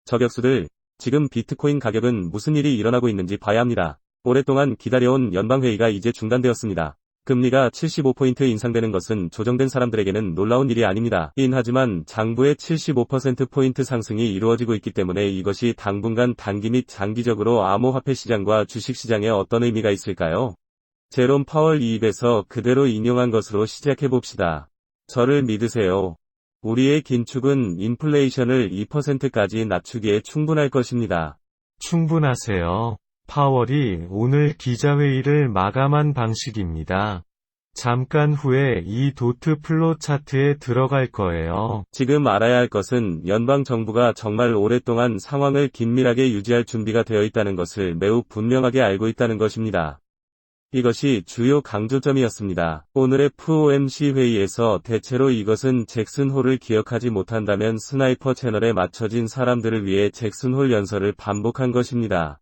저격수들, 지금 비트코인 가격은 무슨 일이 일어나고 있는지 봐야 합니다. 오랫동안 기다려온 연방회의가 이제 중단되었습니다. 금리가 75포인트 인상되는 것은 조정된 사람들에게는 놀라운 일이 아닙니다. 하지만 장부의 75%포인트 상승이 이루어지고 있기 때문에 이것이 당분간 단기 및 장기적으로 암호화폐 시장과 주식시장에 어떤 의미가 있을까요? 제롬 파월 이입에서 그대로 인용한 것으로 시작해봅시다. 저를 믿으세요. 우리의 긴축은 인플레이션을 2%까지 낮추기에 충분할 것입니다. 충분하세요. 파월이 오늘 기자회의를 마감한 방식입니다. 잠깐 후에 이 도트 플로 차트에 들어갈 거예요. 지금 알아야 할 것은 연방정부가 정말 오랫동안 상황을 긴밀하게 유지할 준비가 되어 있다는 것을 매우 분명하게 알고 있다는 것입니다. 이것이 주요 강조점이었습니다. 오늘의 FOMC 회의에서 대체로 이것은 잭슨 홀을 기억하지 못한다면 스나이퍼 채널에 맞춰진 사람들을 위해 잭슨 홀 연설을 반복한 것입니다.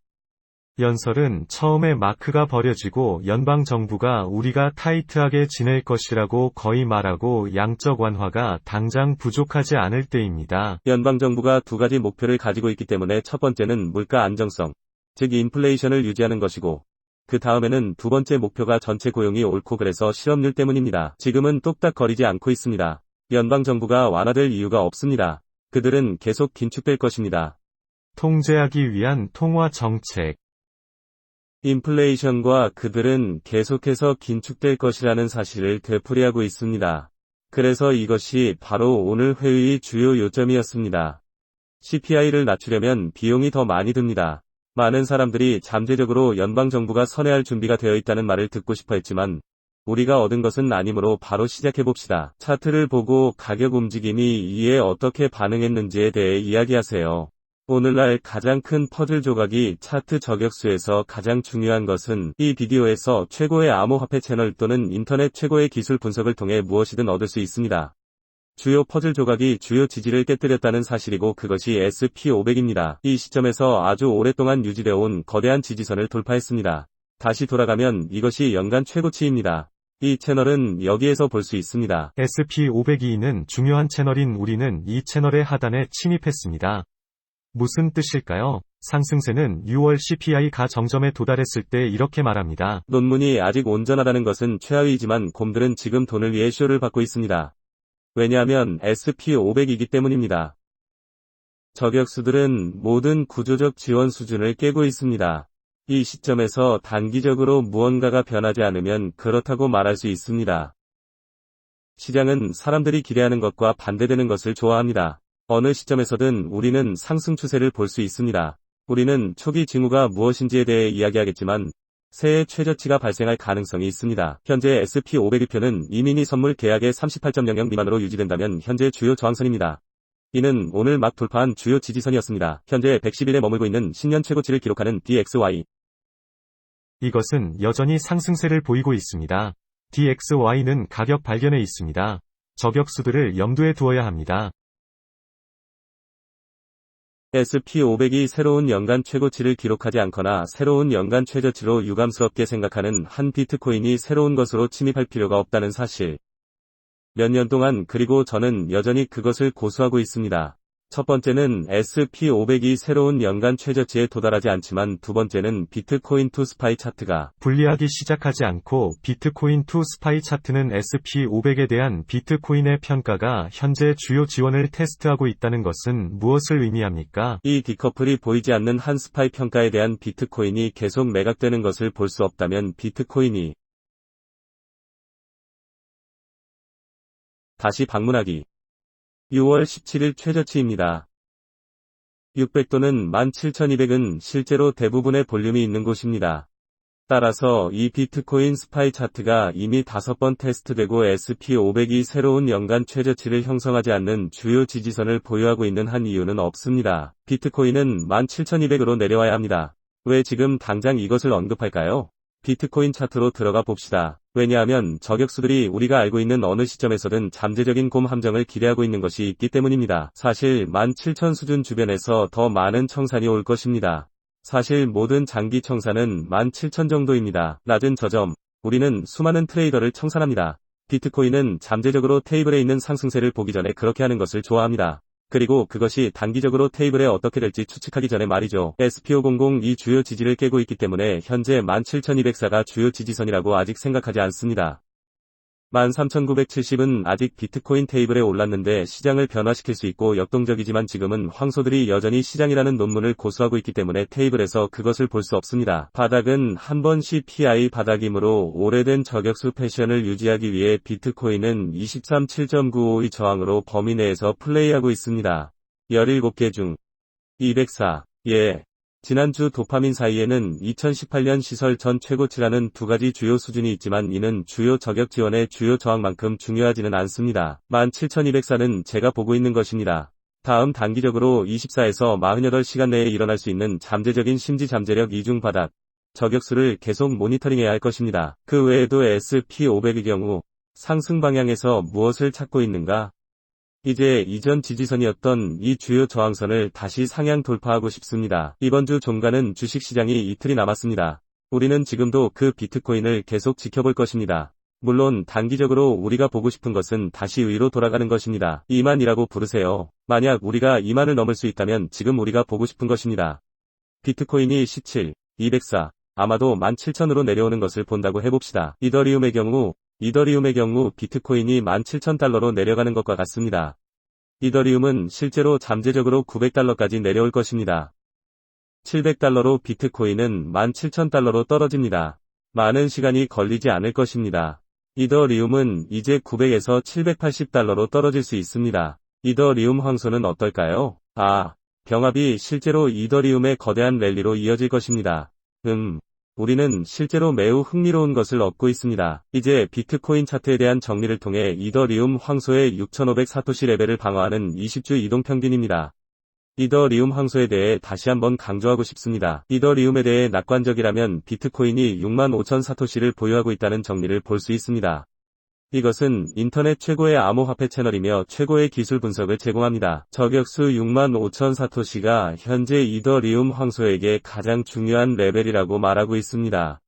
연설은 처음에 마크가 버려지고 연방정부가 우리가 타이트하게 지낼 것이라고 거의 말하고 양적 완화가 당장 부족하지 않을 때입니다. 연방정부가 두 가지 목표를 가지고 있기 때문에 첫 번째는 물가 안정성, 즉 인플레이션을 유지하는 것이고 그 다음에는 두 번째 목표가 전체 고용이 옳고 그래서 실업률 때문입니다. 지금은 뚝딱거리지 않고 있습니다. 연방정부가 완화될 이유가 없습니다. 그들은 계속 긴축될 것입니다. 통제하기 위한 통화 정책. 인플레이션과 그들은 계속해서 긴축될 것이라는 사실을 되풀이하고 있습니다. 그래서 이것이 바로 오늘 회의의 주요 요점이었습니다. CPI를 낮추려면 비용이 더 많이 듭니다. 많은 사람들이 잠재적으로 연방정부가 선회할 준비가 되어 있다는 말을 듣고 싶어 했지만 우리가 얻은 것은 아니므로 바로 시작해봅시다. 차트를 보고 가격 움직임이 이에 어떻게 반응했는지에 대해 이야기하세요. 오늘날 가장 큰 퍼즐 조각이 차트 저격수에서 가장 중요한 것은 이 비디오에서 최고의 암호화폐 채널 또는 인터넷 최고의 기술 분석을 통해 무엇이든 얻을 수 있습니다. 주요 퍼즐 조각이 주요 지지를 깨뜨렸다는 사실이고 그것이 SP500입니다. 이 시점에서 아주 오랫동안 유지되어 온 거대한 지지선을 돌파했습니다. 다시 돌아가면 이것이 연간 최고치입니다. 이 채널은 여기에서 볼 수 있습니다. SP502는 중요한 채널인 우리는 이 채널의 하단에 침입했습니다. 무슨 뜻일까요? 상승세는 6월 CPI가 정점에 도달했을 때 이렇게 말합니다. 논문이 아직 온전하다는 것은 최하위이지만 곰들은 지금 돈을 위해 쇼를 받고 있습니다. 왜냐하면 SP500이기 때문입니다. 저격수들은 모든 구조적 지원 수준을 깨고 있습니다. 이 시점에서 단기적으로 무언가가 변하지 않으면 그렇다고 말할 수 있습니다. 시장은 사람들이 기대하는 것과 반대되는 것을 좋아합니다. 어느 시점에서든 우리는 상승 추세를 볼 수 있습니다. 우리는 초기 징후가 무엇인지에 대해 이야기하겠지만 새해 최저치가 발생할 가능성이 있습니다. 현재 SP500위표는 이민희 선물 계약의 38.00 미만으로 유지된다면 현재 주요 저항선입니다. 이는 오늘 막 돌파한 주요 지지선이었습니다. 현재 110일에 머물고 있는 신년 최고치를 기록하는 DXY. 이것은 여전히 상승세를 보이고 있습니다. DXY는 가격 발견에 있습니다. 저격수들을 염두에 두어야 합니다. SP500이 새로운 연간 최고치를 기록하지 않거나 새로운 연간 최저치로 유감스럽게 생각하는 한 비트코인이 새로운 것으로 침입할 필요가 없다는 사실. 몇 년 동안 그리고 저는 여전히 그것을 고수하고 있습니다. 첫 번째는 SP500이 새로운 연간 최저치에 도달하지 않지만 두 번째는 비트코인 투 스파이 차트가 분리하기 시작하지 않고 비트코인 투 스파이 차트는 SP500에 대한 비트코인의 평가가 현재 주요 지원을 테스트하고 있다는 것은 무엇을 의미합니까? 이 디커플이 보이지 않는 한 스파이 평가에 대한 비트코인이 계속 매각되는 것을 볼 수 없다면 비트코인이 다시 방문하기 6월 17일 최저치입니다. 600 또는 17,200은 실제로 대부분의 볼륨이 있는 곳입니다. 따라서 이 비트코인 스파이 차트가 이미 5번 테스트되고 SP500이 새로운 연간 최저치를 형성하지 않는 주요 지지선을 보유하고 있는 한 이유는 없습니다. 비트코인은 17,200으로 내려와야 합니다. 왜 지금 당장 이것을 언급할까요? 비트코인 차트로 들어가 봅시다. 왜냐하면 저격수들이 우리가 알고 있는 어느 시점에서든 잠재적인 곰 함정을 기대하고 있는 것이 있기 때문입니다. 사실 17,000 수준 주변에서 더 많은 청산이 올 것입니다. 사실 모든 장기 청산은 17,000 정도입니다. 낮은 저점. 우리는 수많은 트레이더를 청산합니다. 비트코인은 잠재적으로 테이블에 있는 상승세를 보기 전에 그렇게 하는 것을 좋아합니다. 그리고 그것이 단기적으로 테이블에 어떻게 될지 추측하기 전에 말이죠. SP500 이 주요 지지를 깨고 있기 때문에 현재 17,204가 주요 지지선이라고 아직 생각하지 않습니다. 13,970은 아직 비트코인 테이블에 올랐는데 시장을 변화시킬 수 있고 역동적이지만 지금은 황소들이 여전히 시장이라는 논문을 고수하고 있기 때문에 테이블에서 그것을 볼 수 없습니다. 바닥은 한번 CPI 바닥이므로 오래된 저격수 패션을 유지하기 위해 비트코인은 237.952 저항으로 범위 내에서 플레이하고 있습니다. 17개 중 204. 지난주 도파민 사이에는 2018년 시설 전 최고치라는 두 가지 주요 수준이 있지만 이는 주요 저격 지원의 주요 저항만큼 중요하지는 않습니다. 17,204는 제가 보고 있는 것입니다. 다음 단기적으로 24에서 48시간 내에 일어날 수 있는 잠재적인 심지 잠재력 이중 바닥, 저격수를 계속 모니터링해야 할 것입니다. 그 외에도 SP500의 경우 상승 방향에서 무엇을 찾고 있는가? 이제 이전 지지선이었던 이 주요 저항선을 다시 상향 돌파하고 싶습니다. 이번 주 종가는 주식시장이 이틀이 남았습니다. 우리는 지금도 그 비트코인을 계속 지켜볼 것입니다. 물론 단기적으로 우리가 보고 싶은 것은 다시 위로 돌아가는 것입니다. 2만이라고 부르세요. 만약 우리가 2만을 넘을 수 있다면 지금 우리가 보고 싶은 것입니다. 비트코인이 17, 204, 아마도 17,000으로 내려오는 것을 본다고 해봅시다. 이더리움의 경우 비트코인이 17,000달러로 내려가는 것과 같습니다. 이더리움은 실제로 잠재적으로 900달러까지 내려올 것입니다. 700달러로 비트코인은 17,000달러로 떨어집니다. 많은 시간이 걸리지 않을 것입니다. 이더리움은 이제 900에서 780달러로 떨어질 수 있습니다. 이더리움 황소는 어떨까요? 병합이 실제로 이더리움의 거대한 랠리로 이어질 것입니다. 우리는 실제로 매우 흥미로운 것을 얻고 있습니다. 이제 비트코인 차트에 대한 정리를 통해 이더리움 황소의 6,500사토시 레벨을 방어하는 20주 이동평균입니다. 이더리움 황소에 대해 다시 한번 강조하고 싶습니다. 이더리움에 대해 낙관적이라면 비트코인이 65,000사토시를 보유하고 있다는 정리를 볼 수 있습니다. 이것은 인터넷 최고의 암호화폐 채널이며 최고의 기술 분석을 제공합니다. 저격수 65,000사토시가 현재 이더리움 황소에게 가장 중요한 레벨이라고 말하고 있습니다.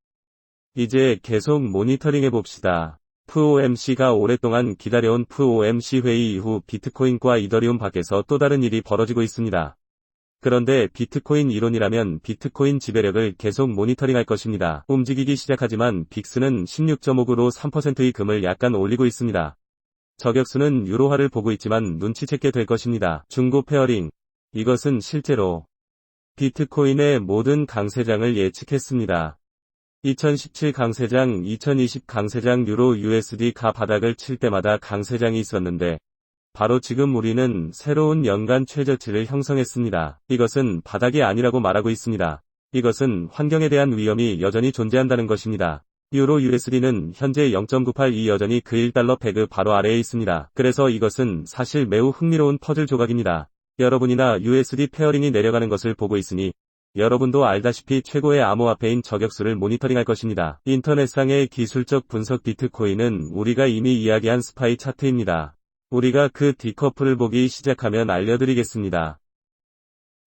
이제 계속 모니터링해봅시다. FOMC가 오랫동안 기다려온 FOMC 회의 이후 비트코인과 이더리움 밖에서 또 다른 일이 벌어지고 있습니다. 그런데 비트코인 이론이라면 비트코인 지배력을 계속 모니터링할 것입니다. 움직이기 시작하지만 빅스는 16.59로 3%의 금을 약간 올리고 있습니다. 저격수는 유로화를 보고 있지만 눈치채게 될 것입니다. 중고 페어링. 이것은 실제로 비트코인의 모든 강세장을 예측했습니다. 2017 강세장, 2020 강세장, 유로 USD가 바닥을 칠 때마다 강세장이 있었는데 바로 지금 우리는 새로운 연간 최저치를 형성했습니다. 이것은 바닥이 아니라고 말하고 있습니다. 이것은 환경에 대한 위험이 여전히 존재한다는 것입니다. 유로 USD는 현재 0.98이 여전히 그 1달러 페그 바로 아래에 있습니다. 그래서 이것은 사실 매우 흥미로운 퍼즐 조각입니다. 여러분이나 USD 페어링이 내려가는 것을 보고 있으니 여러분도 알다시피 최고의 암호화폐인 저격수를 모니터링할 것입니다. 인터넷상의 기술적 분석 비트코인은 우리가 이미 이야기한 스파이 차트입니다. 우리가 그 디커플을 보기 시작하면 알려드리겠습니다.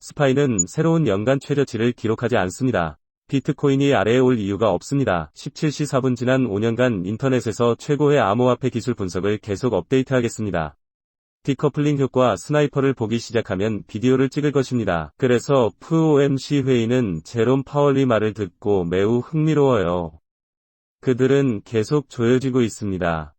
스파이는 새로운 연간 최저치를 기록하지 않습니다. 비트코인이 아래에 올 이유가 없습니다. 17시 4분 지난 5년간 인터넷에서 최고의 암호화폐 기술 분석을 계속 업데이트하겠습니다. 디커플링 효과 스나이퍼를 보기 시작하면 비디오를 찍을 것입니다. 그래서 FOMC 회의는 제롬 파월리 말을 듣고 매우 흥미로워요. 그들은 계속 조여지고 있습니다.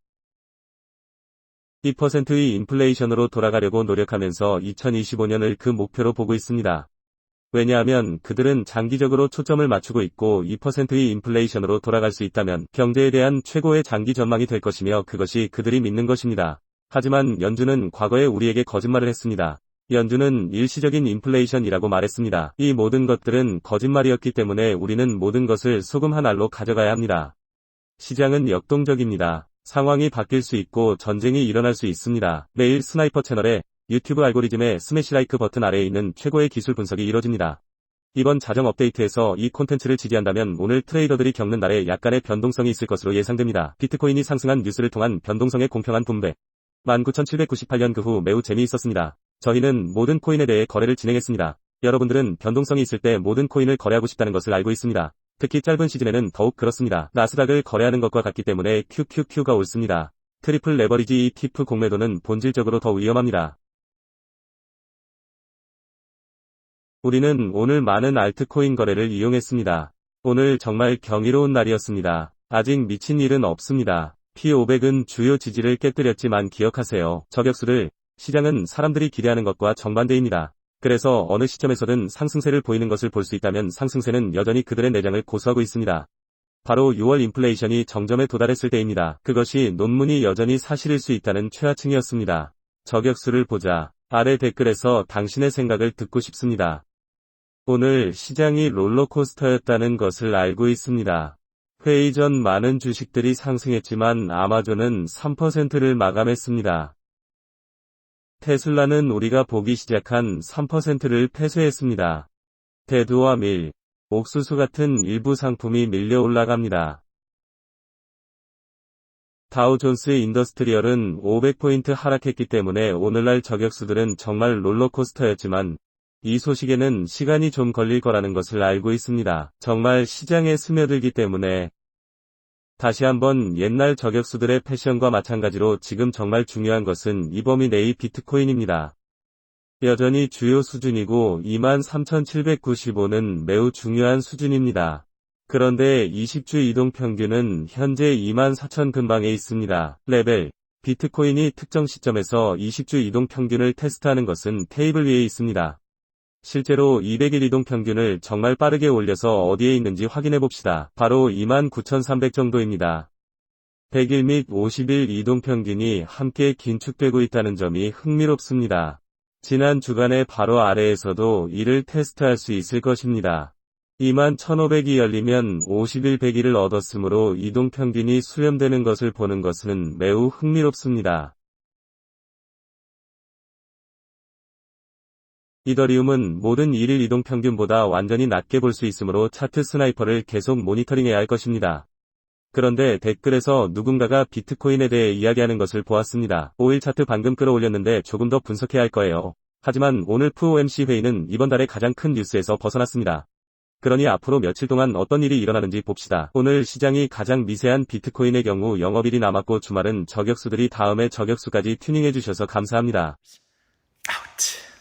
2%의 인플레이션으로 돌아가려고 노력하면서 2025년을 그 목표로 보고 있습니다. 왜냐하면 그들은 장기적으로 초점을 맞추고 있고 2%의 인플레이션으로 돌아갈 수 있다면 경제에 대한 최고의 장기 전망이 될 것이며 그것이 그들이 믿는 것입니다. 하지만 연준은 과거에 우리에게 거짓말을 했습니다. 연준은 일시적인 인플레이션이라고 말했습니다. 이 모든 것들은 거짓말이었기 때문에 우리는 모든 것을 소금 한 알로 가져가야 합니다. 시장은 역동적입니다. 상황이 바뀔 수 있고 전쟁이 일어날 수 있습니다. 매일 스나이퍼 채널에 유튜브 알고리즘의 스매시 라이크 버튼 아래에 있는 최고의 기술 분석이 이뤄집니다. 이번 자정 업데이트에서 이 콘텐츠를 지지한다면 오늘 트레이더들이 겪는 날에 약간의 변동성이 있을 것으로 예상됩니다. 비트코인이 상승한 뉴스를 통한 변동성의 공평한 분배. 19,798년 그 후 매우 재미있었습니다. 저희는 모든 코인에 대해 거래를 진행했습니다. 여러분들은 변동성이 있을 때 모든 코인을 거래하고 싶다는 것을 알고 있습니다. 특히 짧은 시즌에는 더욱 그렇습니다. 나스닥을 거래하는 것과 같기 때문에 QQQ가 옳습니다. 트리플 레버리지 ETF 공매도는 본질적으로 더 위험합니다. 우리는 오늘 많은 알트코인 거래를 이용했습니다. 오늘 정말 경이로운 날이었습니다. 아직 미친 일은 없습니다. P500은 주요 지지를 깨뜨렸지만 기억하세요. 저격수들, 시장은 사람들이 기대하는 것과 정반대입니다. 그래서 어느 시점에서든 상승세를 보이는 것을 볼 수 있다면 상승세는 여전히 그들의 내장을 고수하고 있습니다. 바로 6월 인플레이션이 정점에 도달했을 때입니다. 그것이 논문이 여전히 사실일 수 있다는 최하층이었습니다. 저격수를 보자. 아래 댓글에서 당신의 생각을 듣고 싶습니다. 오늘 시장이 롤러코스터였다는 것을 알고 있습니다. 회의 전 많은 주식들이 상승했지만 아마존은 3%를 마감했습니다. 테슬라는 우리가 보기 시작한 3%를 패소했습니다. 대두와 밀, 옥수수 같은 일부 상품이 밀려 올라갑니다. 다우존스 인더스트리얼은 500포인트 하락했기 때문에 오늘날 저격수들은 정말 롤러코스터였지만 이 소식에는 시간이 좀 걸릴 거라는 것을 알고 있습니다. 정말 시장에 스며들기 때문에 다시 한번 옛날 저격수들의 패션과 마찬가지로 지금 정말 중요한 것은 이범위 내의 비트코인입니다. 여전히 주요 수준이고 23,795는 매우 중요한 수준입니다. 그런데 20주 이동 평균은 현재 24,000 근방에 있습니다. 레벨 비트코인이 특정 시점에서 20주 이동 평균을 테스트하는 것은 테이블 위에 있습니다. 실제로 200일 이동 평균을 정말 빠르게 올려서 어디에 있는지 확인해 봅시다. 바로 29,300 정도입니다. 100일 및 50일 이동 평균이 함께 긴축되고 있다는 점이 흥미롭습니다. 지난 주간의 바로 아래에서도 이를 테스트할 수 있을 것입니다. 21,500이 열리면 50일 100일을 얻었으므로 이동 평균이 수렴되는 것을 보는 것은 매우 흥미롭습니다. 이더리움은 모든 1일 이동 평균보다 완전히 낮게 볼 수 있으므로 차트 스나이퍼를 계속 모니터링해야 할 것입니다. 그런데 댓글에서 누군가가 비트코인에 대해 이야기하는 것을 보았습니다. 5일 차트 방금 끌어올렸는데 조금 더 분석해야 할 거예요. 하지만 오늘 FOMC 회의는 이번 달의 가장 큰 뉴스에서 벗어났습니다. 그러니 앞으로 며칠 동안 어떤 일이 일어나는지 봅시다. 오늘 시장이 가장 미세한 비트코인의 경우 영업일이 남았고 주말은 저격수들이 다음에 저격수까지 튜닝해주셔서 감사합니다. Out.